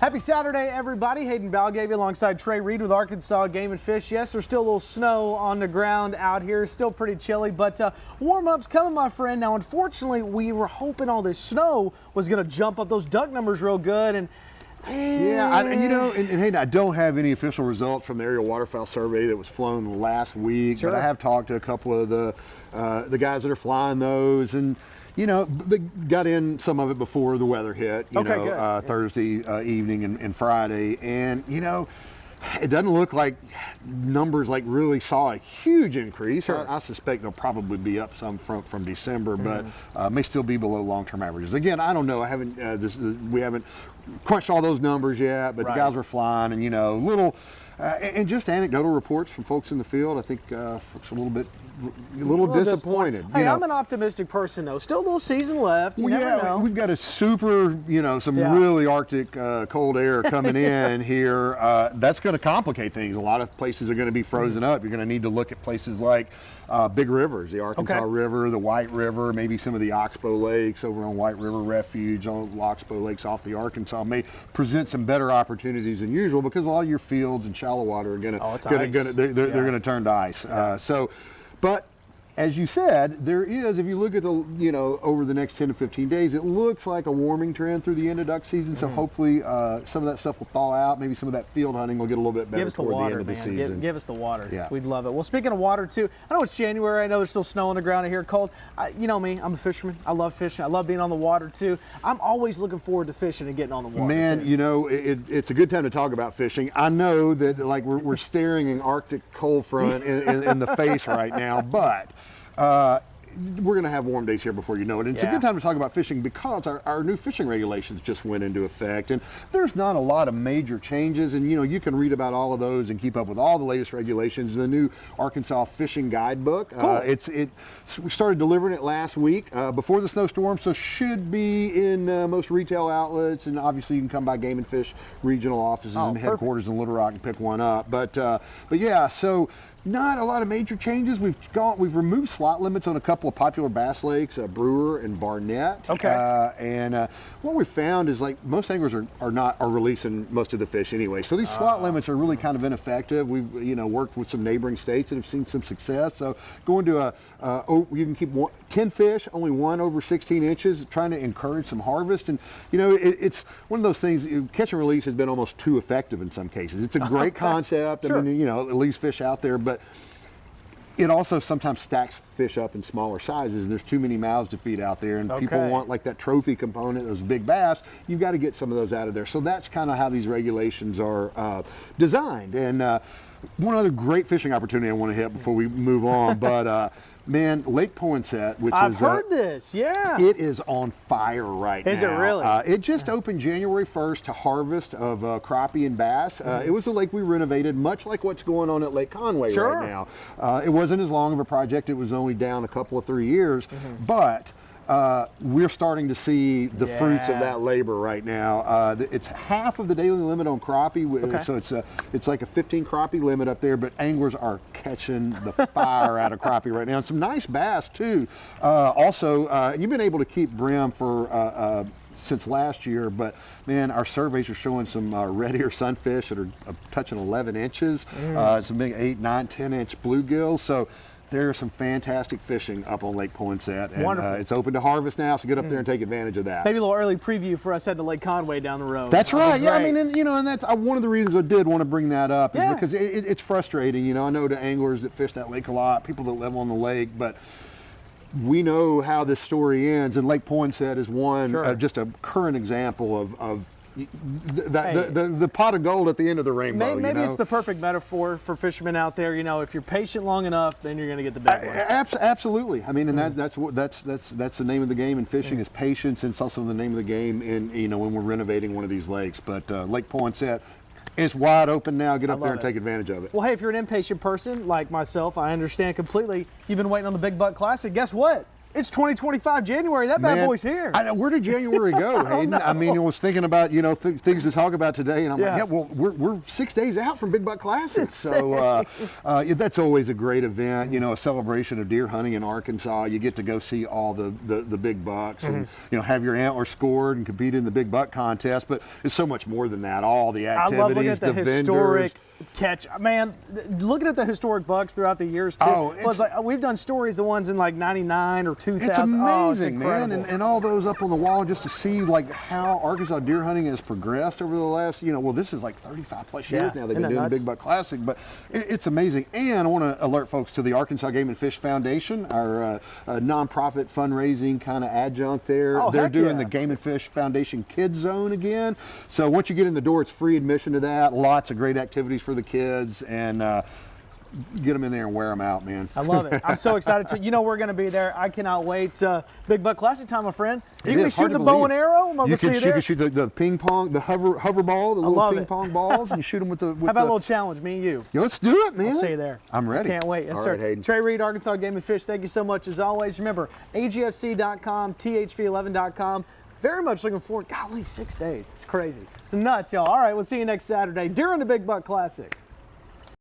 Happy Saturday, everybody. Hayden Balgavy alongside Trey Reid with Arkansas Game and Fish. Yes, there's still a little snow on the ground out here. Still pretty chilly, but warm-up's coming, my friend. Now, unfortunately, we were hoping all this snow was going to jump up those duck numbers real good. And Hayden, I don't have any official results from the aerial waterfowl survey that was flown last week, Sure. but I have talked to a couple of the guys that are flying those, and they got in some of it before the weather hit. Thursday evening and Friday, and it doesn't look like numbers really saw a huge increase. Sure. I suspect they'll probably be up some from December, but may still be below long-term averages. Again, I don't know. I haven't we haven't crunched all those numbers yet, but Right. the guys were flying, and little and just anecdotal reports from folks in the field. I think folks are a little disappointed. Hey, I'm an optimistic person, though. Still a little season left. You never know. We've got a super, some really Arctic cold air coming in here. That's going to complicate things. A lot of places are going to be frozen up. You're going to need to look at places like big rivers, the Arkansas River, the White River, maybe some of the Oxbow Lakes over on White River Refuge, on Oxbow Lakes off the Arkansas may present some better opportunities than usual because a lot of your fields and shallow water are going to turn to ice. But as you said, there is, if you look at over the next 10 to 15 days, it looks like a warming trend through the end of duck season. So hopefully some of that stuff will thaw out. Maybe some of that field hunting will get a little bit better toward the end of the season. Give us the water. Yeah. We'd love it. Well, speaking of water, too, I know it's January. I know there's still snow on the ground here, cold. You know me, I'm a fisherman. I love fishing. I love being on the water, too. I'm always looking forward to fishing and getting on the water. Man, too. It's a good time to talk about fishing. I know that we're staring an Arctic cold front in the face right now, but we're going to have warm days here before you know it. And it's a good time to talk about fishing because our new fishing regulations just went into effect. And there's not a lot of major changes. And, you can read about all of those and keep up with all the latest regulations in the new Arkansas Fishing Guidebook. Cool. We started delivering it last week before the snowstorm, so should be in most retail outlets. And obviously you can come by Game and Fish regional offices and headquarters in Little Rock and pick one up. But yeah, so not a lot of major changes. We've removed slot limits on a couple of popular bass lakes, Brewer and Barnett. Okay. And what we found is most anglers are releasing most of the fish anyway. So these slot limits are really kind of ineffective. We've worked with some neighboring states that have seen some success. So going to you can keep 10 fish, only one over 16 inches, trying to encourage some harvest. And it's one of those things. Catch and release has been almost too effective in some cases. It's a great concept. Sure. I mean, at least fish out there, but it also sometimes stacks fish up in smaller sizes, and there's too many mouths to feed out there, and people want that trophy component, those big bass. You've got to get some of those out of there. So that's kind of how these regulations are designed. And one other great fishing opportunity I want to hit before we move on, but man, Lake Poinsett, which I've heard this, it is on fire right now. Is it really? It just opened January 1st to harvest of crappie and bass. It was a lake we renovated, much like what's going on at Lake Conway right now. It wasn't as long of a project. It was only down a couple of 3 years, but we're starting to see the fruits of that labor right now. It's half of the daily limit on crappie, so it's like a 15 crappie limit up there, but anglers are catching the fire out of crappie right now. And some nice bass too. Also, you've been able to keep brim for since last year, but man, our surveys are showing some red ear sunfish that are touching 11 inches, some big 8, 9, 10 inch bluegills. So there's some fantastic fishing up on Lake Poinsett, and it's open to harvest now, so get up there and take advantage of that. Maybe a little early preview for us heading to Lake Conway down the road. That's right. Yeah, I mean, and that's one of the reasons I did want to bring that up is because it's frustrating. I know to anglers that fish that lake a lot, people that live on the lake, but we know how this story ends, and Lake Poinsett is one, just a current example of the pot of gold at the end of the rainbow. Maybe it's the perfect metaphor for fishermen out there. If you're patient long enough, then you're going to get the big one. Absolutely. I mean, and that's the name of the game in fishing is patience, and it's also the name of the game in when we're renovating one of these lakes. But Lake Poinsett is wide open now. Get up there and take advantage of it. Well, hey, if you're an impatient person like myself, I understand completely. You've been waiting on the Big Buck Classic. Guess what? It's 2025 January. That bad boy's here. I know. Where did January go, Hayden? I mean, I was thinking about things to talk about today, and I'm like, yeah, well, we're 6 days out from Big Buck Classic, so that's always a great event. A celebration of deer hunting in Arkansas. You get to go see all the big bucks, and have your antler scored and compete in the big buck contest. But it's so much more than that. All the activities, I love looking at the historic vendors. catch. Man, looking at the historic bucks throughout the years too. Oh, we've done stories, the ones in like '99 or 2000. It's amazing, it's man, and all those up on the wall, just to see like how Arkansas deer hunting has progressed over the last, this is like 35 plus years now they've been doing the Big Buck Classic, but it's amazing. And I want to alert folks to the Arkansas Game and Fish Foundation, our nonprofit fundraising kind of adjunct there. They're doing the Game and Fish Foundation Kids Zone again. So once you get in the door, it's free admission to that. Lots of great activities for the kids, and get them in there and wear them out, man. I love it. I'm so excited to. We're going to be there. I cannot wait. Big Buck Classic time, my friend. You can shoot the bow and arrow. You can shoot the ping pong, the hover ball, the little ping pong balls, and you shoot them with the. How about a little challenge, me and you? Yeah, let's do it, man. I'll see you there. I'm ready. Can't wait. Yes, sir. Right, Hayden. Trey Reid, Arkansas Game and Fish. Thank you so much as always. Remember, agfc.com, thv11.com. Very much looking forward. Golly, 6 days. It's crazy. It's nuts, y'all. All right, we'll see you next Saturday during the Big Buck Classic.